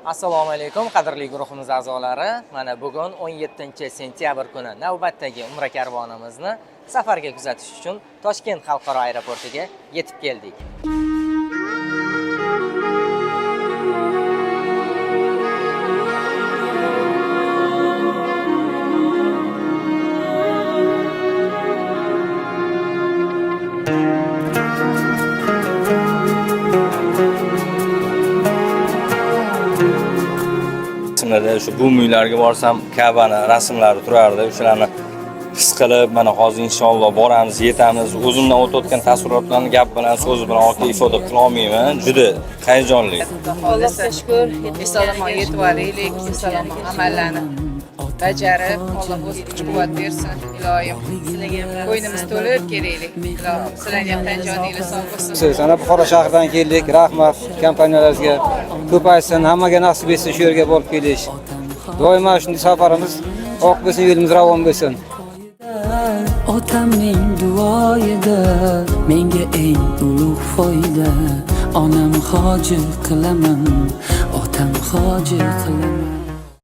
Assalomu alaykum qadrli guruhimiz a'zolari. Mana bugun 17-sentyabr kuni navbatdagi Umra karvonimizni safarga kuzatish uchun Toshkent xalqaro aeroportiga yetib keldik. Shu bumuylarga borsam Ka'bani rasmlari turardi. O'shalarni his qilib, mana hozir inshaalloh boramiz, yetamiz. O'zimdan o'tayotgan taassurotlarni gap bilan, so'z bilan ortiq ifoda qila olmayman. Juda hayajonli. Allohga shukr, salomon yetib olaylik, salom amallarni bajarib, Alloh o'z kuch-quvvat bersin. Iloyim, qo'ynimiz to'lib kelaylik. Iloyim, sizlarga ham tanjoningiz sog' bo'lsin. Sana Buxoro shahridan keldik. Rahmat kompaniyalarimizga. Ko'paysin, hammaga nasib etsin shu yerga borib kelish. Doimo shunday safarimiz oq bo'lsin, yo'limiz ravon bo'lsin. Otamning duoyida menga eng ulug' foyda. Onam hoji qilaman, otam hoji qilaman.